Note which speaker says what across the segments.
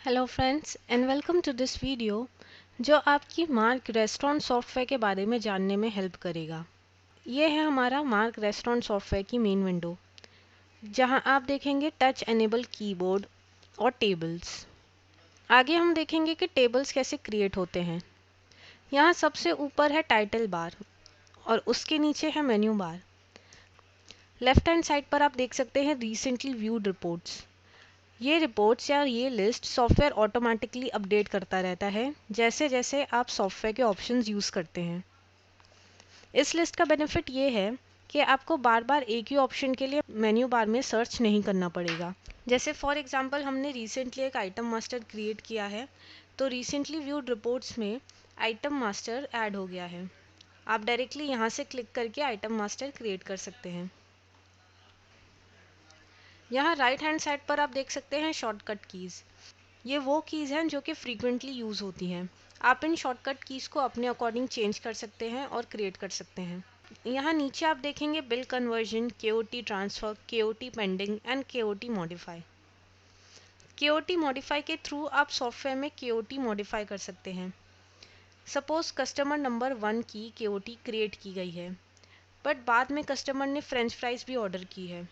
Speaker 1: Hello friends and welcome to this video जो आपकी mark restaurant software के बारे में जानने में हेल्प करेगा। ये है हमारा मार्क रेस्टोरेंट सॉफ्टवेयर की मेन विंडो, जहां आप देखेंगे टच एनेबल कीबोर्ड और टेबल्स। आगे हम देखेंगे कि टेबल्स कैसे क्रिएट होते हैं। यहाँ सबसे ऊपर है टाइटल बार और उसके नीचे है menu bar. Left hand side पर आप देख सकते हैं रिसेंटली व्यूड रिपोर्ट्स। ये रिपोर्ट्स या ये लिस्ट सॉफ्टवेयर ऑटोमेटिकली अपडेट करता रहता है जैसे जैसे आप सॉफ्टवेयर के ऑप्शंस यूज़ करते हैं। इस लिस्ट का बेनिफिट ये है कि आपको बार बार एक ही ऑप्शन के लिए मेन्यू बार में सर्च नहीं करना पड़ेगा। जैसे फॉर एग्जांपल हमने रिसेंटली एक आइटम मास्टर क्रिएट किया है, तो रिसेंटली व्यूड रिपोर्ट्स में आइटम मास्टर ऐड हो गया है। आप डायरेक्टली यहाँ से क्लिक करके आइटम मास्टर क्रिएट कर सकते हैं। यहाँ राइट हैंड साइड पर आप देख सकते हैं शॉर्टकट कीज़। ये वो कीज़ हैं जो कि फ्रीक्वेंटली यूज़ होती हैं। आप इन शॉर्टकट कीज़ को अपने अकॉर्डिंग चेंज कर सकते हैं और क्रिएट कर सकते हैं। यहाँ नीचे आप देखेंगे bill conversion, KOT transfer, KOT pending and KOT modify. KOT modify के थ्रू आप सॉफ्टवेयर में केओटी मॉडिफाई कर सकते हैं। सपोज़ कस्टमर नंबर 1 की केओटी क्रिएट की गई है, बट बाद में कस्टमर ने फ्रेंच फ्राइज़ भी ऑर्डर की है,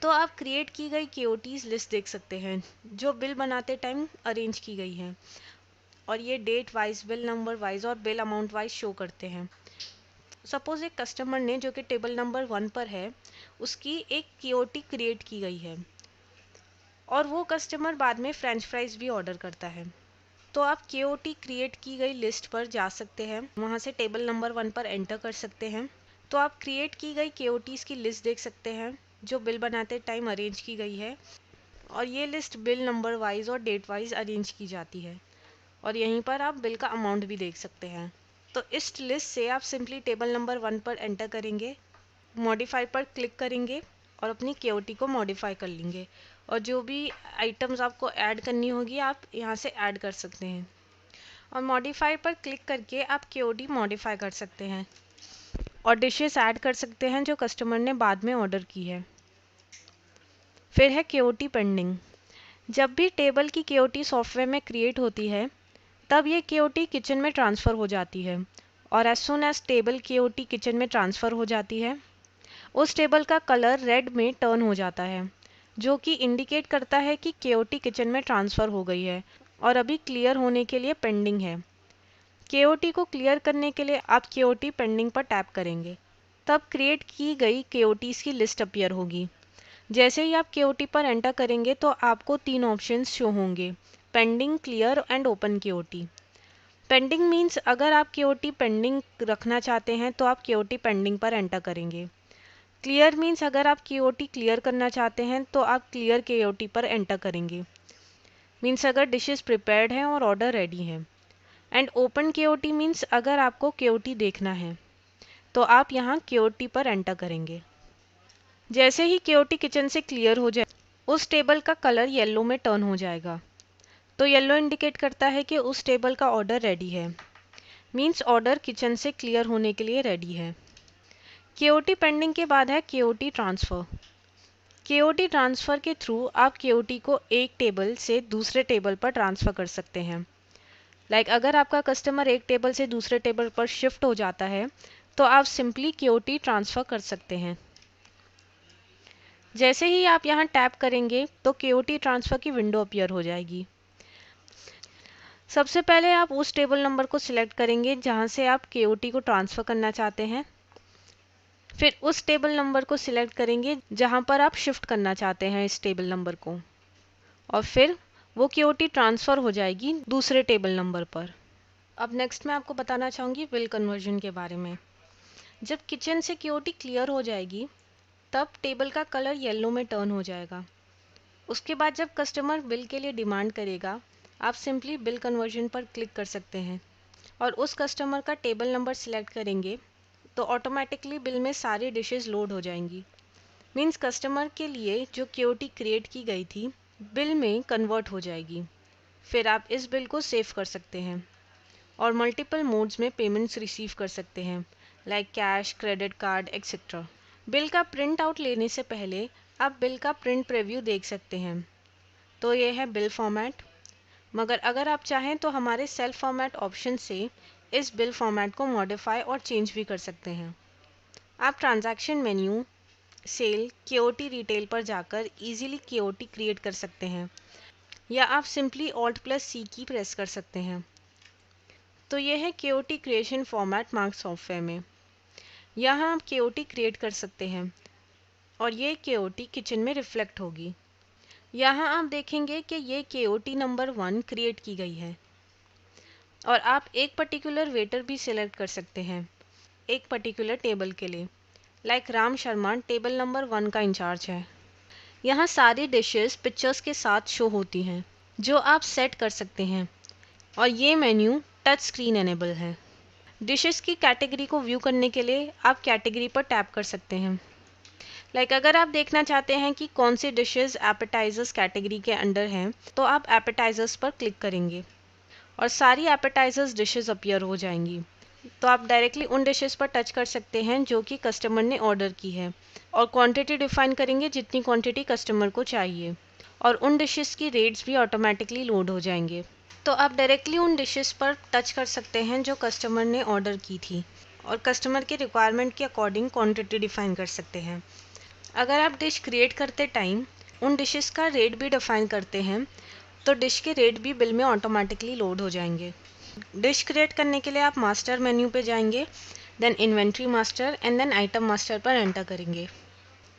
Speaker 1: तो आप क्रिएट की गई केओटीज़ लिस्ट देख सकते हैं जो बिल बनाते टाइम अरेंज की गई है, और ये date wise, bill number wise और बिल अमाउंट वाइज शो करते हैं। सपोज एक कस्टमर ने, जो कि टेबल नंबर 1 पर है, उसकी एक केओटी क्रिएट की गई है और वो कस्टमर बाद में फ्रेंच फ्राइज भी ऑर्डर करता है, तो आप केओटी क्रिएट की गई लिस्ट पर जा सकते हैं, वहाँ से टेबल नंबर 1 पर एंटर कर सकते हैं। तो आप क्रिएट की गई केओटीज़ की लिस्ट देख सकते हैं जो बिल बनाते टाइम अरेंज की गई है, और ये लिस्ट बिल नंबर वाइज और डेट वाइज अरेंज की जाती है, और यहीं पर आप बिल का अमाउंट भी देख सकते हैं। तो इस लिस्ट से आप सिंपली टेबल नंबर 1 पर एंटर करेंगे, मॉडिफाई पर क्लिक करेंगे और अपनी केओटी को मॉडिफाई कर लेंगे, और जो भी आइटम्स आपको ऐड करनी होगी आप यहाँ से ऐड कर सकते हैं, और मॉडिफाई पर क्लिक करके आप केओटी मॉडिफाई कर सकते हैं और डिशेस ऐड कर सकते हैं जो कस्टमर ने बाद में ऑर्डर की है। फिर है केओटी पेंडिंग। जब भी टेबल की केओटी सॉफ्टवेयर में क्रिएट होती है, तब ये केओटी किचन में ट्रांसफ़र हो जाती है, और as soon as table KOT kitchen में ट्रांसफ़र हो जाती है, उस टेबल का कलर रेड में टर्न हो जाता है, जो कि इंडिकेट करता है कि केओटी किचन में ट्रांसफ़र हो गई है और अभी क्लियर होने के लिए पेंडिंग है। केओटी को क्लियर करने के लिए आप केओटी पेंडिंग पर टैप करेंगे, तब क्रिएट की गई केओटीज़ की लिस्ट अपीयर होगी। जैसे ही आप केओटी पर एंटर करेंगे तो आपको 3 ऑप्शंस शो होंगे: pending, clear and open KOT. Pending means अगर आप केओटी पेंडिंग रखना चाहते हैं तो आप केओटी पेंडिंग पर एंटर करेंगे। क्लियर मीन्स अगर आप केओटी क्लियर करना चाहते हैं तो आप क्लियर केओटी पर एंटर करेंगे, मीन्स अगर डिशेस प्रिपेयर्ड हैं और ऑर्डर रेडी है। एंड ओपन केओटी मीन्स अगर आपको केओटी देखना है तो आप यहाँ केओटी पर एंटर करेंगे। जैसे ही केओटी किचन से क्लियर हो जाए, उस टेबल का कलर येलो में टर्न हो जाएगा, तो येलो इंडिकेट करता है कि उस टेबल का ऑर्डर रेडी है, मीन्स ऑर्डर किचन से क्लियर होने के लिए रेडी है। केओटी पेंडिंग के बाद है केओटी ट्रांसफ़र। केओटी ट्रांसफ़र के थ्रू आप केओटी को एक टेबल से दूसरे टेबल पर ट्रांसफ़र कर सकते हैं। अगर आपका कस्टमर एक टेबल से दूसरे टेबल पर शिफ्ट हो जाता है तो आप सिंपली केओटी ट्रांसफ़र कर सकते हैं। जैसे ही आप यहाँ टैप करेंगे तो केओटी ट्रांसफ़र की विंडो अपीयर हो जाएगी। सबसे पहले आप उस टेबल नंबर को सिलेक्ट करेंगे जहाँ से आप केओटी को ट्रांसफ़र करना चाहते हैं, फिर उस टेबल नंबर को सिलेक्ट करेंगे जहाँ पर आप शिफ्ट करना चाहते हैं इस टेबल नंबर को, और फिर वो केओटी ट्रांसफ़र हो जाएगी दूसरे टेबल नंबर पर। अब नेक्स्ट मैं आपको बताना चाहूँगी बिल कन्वर्जन के बारे में। जब किचन से केओटी क्लियर हो जाएगी तब टेबल का कलर येलो में टर्न हो जाएगा। उसके बाद जब कस्टमर बिल के लिए डिमांड करेगा आप सिंपली बिल कन्वर्जन पर क्लिक कर सकते हैं और उस कस्टमर का टेबल नंबर सिलेक्ट करेंगे तो ऑटोमेटिकली बिल में सारी डिशेस लोड हो जाएंगी। मीन्स कस्टमर के लिए जो क्यूओटी क्रिएट की गई थी बिल में कन्वर्ट हो जाएगी। फिर आप इस बिल को सेव कर सकते हैं और मल्टीपल मोड्स में पेमेंट्स रिसीव कर सकते हैं, like cash, credit card etcetera. Bill का प्रिंट आउट लेने से पहले आप बिल का प्रिंट प्रीव्यू देख सकते हैं। तो ये है बिल फॉर्मेट, मगर अगर आप चाहें तो हमारे सेल्फ फॉर्मेट ऑप्शन से इस बिल फॉर्मेट को मॉडिफाई और चेंज भी कर सकते हैं। आप ट्रांजैक्शन मेन्यू, सेल, क्यूओटी रिटेल पर जाकर इजीली क्यूओटी क्रिएट कर सकते हैं या आप सिंपली Alt+C की प्रेस कर सकते हैं। तो ये है क्यूओटी क्रिएशन फॉर्मेट मार्क सॉफ्टवेयर में। यहाँ आप क्यूओटी क्रिएट कर सकते हैं और ये क्यूओटी किचन में रिफ्लेक्ट होगी। यहाँ आप देखेंगे कि ये क्यूओटी नंबर 1 क्रिएट की गई है और आप एक पर्टिकुलर वेटर भी सिलेक्ट कर सकते हैं एक पर्टिकुलर टेबल के लिए, like Ram Sharma table number 1 का इंचार्ज है। यहाँ सारी डिशेस पिक्चर्स के साथ शो होती हैं जो आप सेट कर सकते हैं और ये मेन्यू टच स्क्रीन एनेबल है। डिशेस की कैटेगरी को व्यू करने के लिए आप कैटेगरी पर टैप कर सकते हैं। लाइक अगर आप देखना चाहते हैं कि कौन सी डिशेस एपेटाइजर्स कैटेगरी के अंडर हैं तो आप एपेटाइजर्स पर क्लिक करेंगे और सारी एपेटाइजर्स डिशेस अपीयर हो जाएंगी। तो आप डायरेक्टली उन डिशेस पर टच कर सकते हैं जो कि कस्टमर ने ऑर्डर की है और क्वांटिटी डिफाइन करेंगे जितनी क्वांटिटी कस्टमर को चाहिए और उन डिशेस की रेट्स भी ऑटोमेटिकली लोड हो जाएंगे। तो आप डायरेक्टली उन डिशेस पर टच कर सकते हैं जो कस्टमर ने ऑर्डर की थी और कस्टमर के रिक्वायरमेंट के अकॉर्डिंग क्वांटिटी डिफाइन कर सकते हैं। अगर आप डिश क्रिएट करते टाइम उन डिशेस का रेट भी डिफाइन करते हैं तो डिश के रेट भी बिल में ऑटोमेटिकली लोड हो जाएंगे। डिश क्रिएट करने के लिए आप मास्टर मेन्यू पे जाएंगे, then inventory master and then item master पर एंटर करेंगे।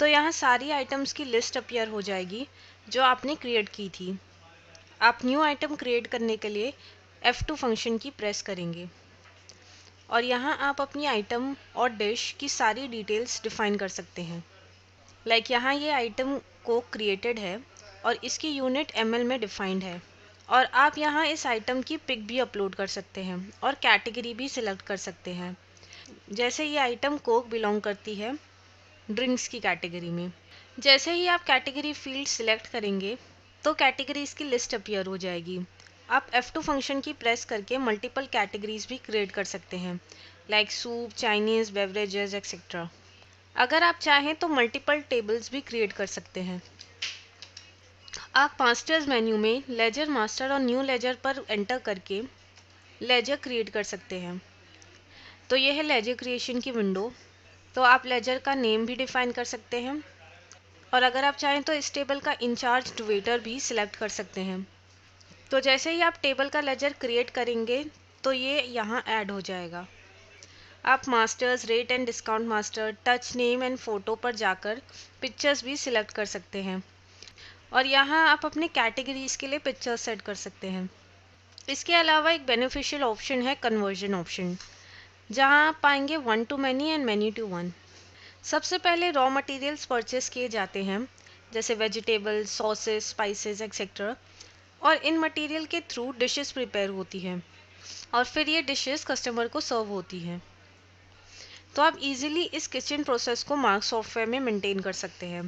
Speaker 1: तो यहाँ सारी आइटम्स की लिस्ट अपीयर हो जाएगी जो आपने क्रिएट की थी। आप न्यू आइटम क्रिएट करने के लिए F2 फंक्शन की प्रेस करेंगे और यहाँ आप अपनी आइटम और डिश की सारी डिटेल्स डिफाइन कर सकते हैं। लाइक यहाँ ये आइटम को क्रिएटेड है और इसकी यूनिट ml में डिफाइंड है और आप यहाँ इस आइटम की पिक भी अपलोड कर सकते हैं और कैटेगरी भी सिलेक्ट कर सकते हैं। जैसे ये आइटम कोक बिलोंग करती है ड्रिंक्स की कैटेगरी में। जैसे ही आप कैटेगरी फील्ड सिलेक्ट करेंगे तो कैटेगरीज की लिस्ट अपीयर हो जाएगी। आप F2 फंक्शन की प्रेस करके मल्टीपल कैटेगरीज भी क्रिएट कर सकते हैं, like soup, Chinese, beverages etcetera. अगर आप चाहें तो मल्टीपल टेबल्स भी क्रिएट कर सकते हैं। आप मास्टर्स मेन्यू में लेजर मास्टर और न्यू लेजर पर एंटर करके लेजर क्रिएट कर सकते हैं। तो ये है लेजर क्रिएशन की विंडो। तो आप लेजर का नेम भी डिफाइन कर सकते हैं और अगर आप चाहें तो इस टेबल का इंचार्ज वेटर भी सिलेक्ट कर सकते हैं। तो जैसे ही आप टेबल का लेजर क्रिएट करेंगे तो ये यहाँ ऐड हो जाएगा। आप masters, rate and discount master, touch name and photo पर जाकर पिक्चर्स भी सिलेक्ट कर सकते हैं और यहाँ आप अपने कैटेगरीज़ के लिए पिक्चर्स सेट कर सकते हैं। इसके अलावा एक बेनिफिशियल ऑप्शन है कन्वर्जन ऑप्शन, जहाँ आप पाएंगे 1 to many and many to 1। सबसे पहले रॉ मटेरियल्स परचेस किए जाते हैं जैसे वेजिटेबल्स, सॉसेस, स्पाइसेस एक्सेट्रा और इन मटेरियल के थ्रू डिशेस प्रिपेयर होती हैं और फिर ये डिशेस कस्टमर को सर्व होती हैं। तो आप इजीली इस किचन प्रोसेस को मार्क सॉफ्टवेयर में मेंटेन कर सकते हैं।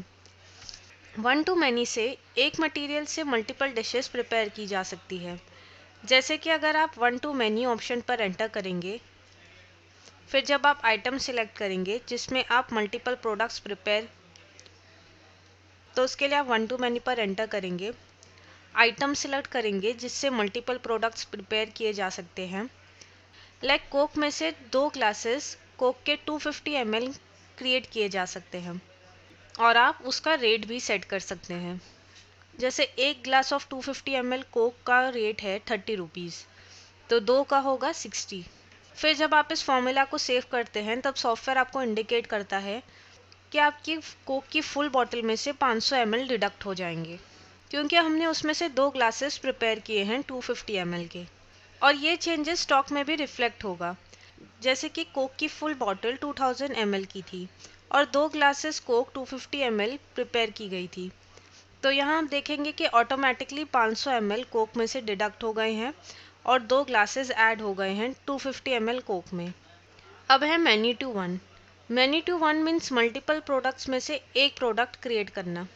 Speaker 1: 1 to many से एक मटेरियल से मल्टीपल डिशेस प्रिपेयर की जा सकती है। जैसे कि अगर आप 1 to many ऑप्शन पर एंटर करेंगे, फिर जब आप आइटम सिलेक्ट करेंगे जिसमें आप मल्टीपल प्रोडक्ट्स प्रिपेयर, तो उसके लिए आप 1 to many पर एंटर करेंगे, आइटम सिलेक्ट करेंगे जिससे मल्टीपल प्रोडक्ट्स प्रिपेयर किए जा सकते हैं। लाइक कोक में से 2 ग्लासेस कोक के 250 ml क्रिएट किए जा सकते हैं और आप उसका रेट भी सेट कर सकते हैं। जैसे एक ग्लास ऑफ 250 ml कोक का रेट है 30 रुपीज़, तो 2 का होगा 60। फिर जब आप इस फॉर्मूला को सेव करते हैं तब सॉफ्टवेयर आपको इंडिकेट करता है कि आपकी कोक की फुल बॉटल में से 500 ml डिडक्ट हो जाएंगे क्योंकि हमने उसमें से 2 ग्लासेस प्रिपेयर किए हैं 250 ml के। और ये चेंजेस स्टॉक में भी रिफ्लेक्ट होगा। जैसे कि कोक की फुल बॉटल 2000 ml की थी और 2 ग्लासेस कोक 250 ml प्रिपेयर की गई थी, तो यहाँ आप देखेंगे कि ऑटोमेटिकली 500 ml कोक में से डिडक्ट हो गए हैं और 2 ग्लासेस ऐड हो गए हैं 250 ml कोक में। अब है many to one. Many to one means multiple products में से एक प्रोडक्ट क्रिएट करना।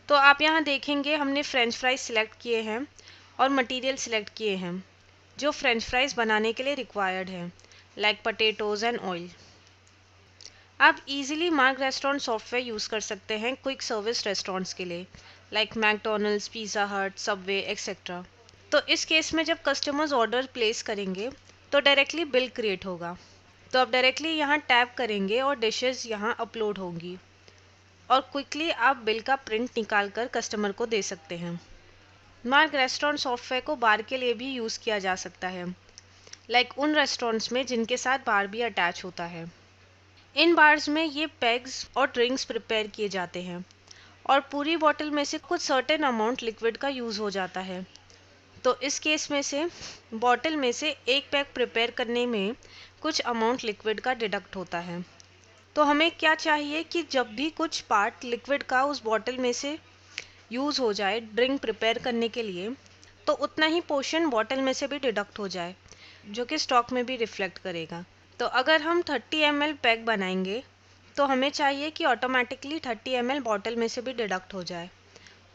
Speaker 1: तो आप यहाँ देखेंगे हमने फ्रेंच फ्राइज सिलेक्ट किए हैं और मटेरियल सिलेक्ट किए हैं जो फ्रेंच फ्राइज बनाने के लिए रिक्वायर्ड है, लाइक पोटैटोज एंड ऑयल। आप easily mark restaurant software use कर सकते हैं क्विक सर्विस रेस्टोरेंट्स के लिए, लाइक मैकडोनल्ड्स, पिज़्ज़ा हट, सबवे एक्सेट्रा। तो इस केस में जब कस्टमर्स ऑर्डर प्लेस करेंगे तो डायरेक्टली बिल क्रिएट होगा। तो आप डायरेक्टली यहाँ टैप करेंगे और डिशेस यहाँ अपलोड होंगी और क्विकली आप बिल का प्रिंट निकाल कर कस्टमर को दे सकते हैं। मार्क रेस्टोरेंट सॉफ्टवेयर को बार के लिए भी यूज़ किया जा सकता है, लाइक उन रेस्टोरेंट्स में जिनके साथ बार भी अटैच होता है। इन बार्स में ये पैग्स और ड्रिंक्स प्रिपेयर किए जाते हैं और पूरी बॉटल में से कुछ सर्टेन अमाउंट लिक्विड का यूज़ हो जाता है। तो इस केस में से बॉटल में से एक पैक प्रिपेयर करने में कुछ अमाउंट लिक्विड का डिडक्ट होता है। तो हमें क्या चाहिए कि जब भी कुछ पार्ट लिक्विड का उस बॉटल में से यूज़ हो जाए ड्रिंक प्रिपेयर करने के लिए, तो उतना ही पोर्शन बॉटल में से भी डिडक्ट हो जाए, जो कि स्टॉक में भी रिफ्लेक्ट करेगा। तो अगर हम 30 ml पैक बनाएंगे तो हमें चाहिए कि ऑटोमेटिकली 30 ml बॉटल में से भी डिडक्ट हो जाए।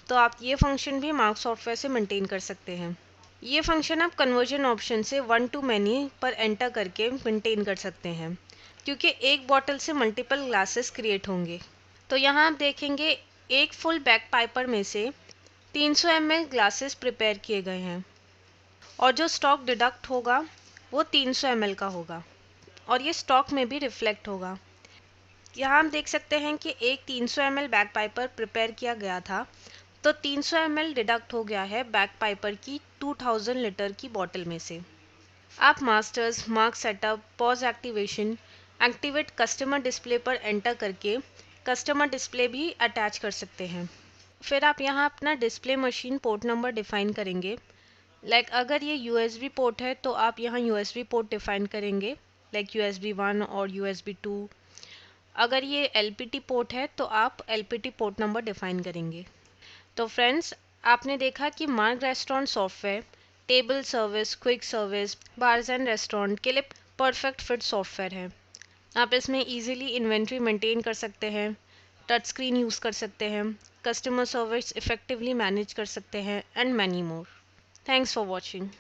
Speaker 1: तो आप ये फंक्शन भी मार्क सॉफ्टवेयर से मेंटेन कर सकते हैं। ये फंक्शन आप कन्वर्जन ऑप्शन से 1 to many पर एंटर करके मेंटेन कर सकते हैं, क्योंकि एक बॉटल से मल्टीपल ग्लासेस क्रिएट होंगे। तो यहाँ आप देखेंगे एक फुल बैक पाइपर में से 300 ml ग्लासेस प्रिपेयर किए गए हैं और जो स्टॉक डिडक्ट होगा वो 300 ml का होगा और ये स्टॉक में भी रिफ्लेक्ट होगा। यहाँ हम देख सकते हैं कि एक 300 ml बैक पाइपर प्रिपेयर किया गया था, तो 300 ml डिडक्ट हो गया है बैक पाइपर की 2000 लीटर की बॉटल में से। आप masters, mark setup, pause activation, activate customer display पर एंटर करके कस्टमर डिस्प्ले भी अटैच कर सकते हैं। फिर आप यहाँ अपना display machine port number define करेंगे, लाइक अगर ये USB पोर्ट है तो आप यहाँ USB पोर्ट डिफ़ाइन करेंगे, लाइक USB 1 और USB 2। अगर ये LPT पोर्ट है तो आप LPT पोर्ट नंबर डिफ़ाइन करेंगे। तो फ्रेंड्स, आपने देखा कि mark restaurant software table service, quick service, bars and restaurant के लिए परफेक्ट फिट सॉफ्टवेयर है। आप इसमें इजीली इन्वेंट्री मेंटेन कर सकते हैं, टच स्क्रीन यूज़ कर सकते हैं, कस्टमर सर्विस इफेक्टिवली मैनेज कर सकते हैं and many more. Thanks for watching.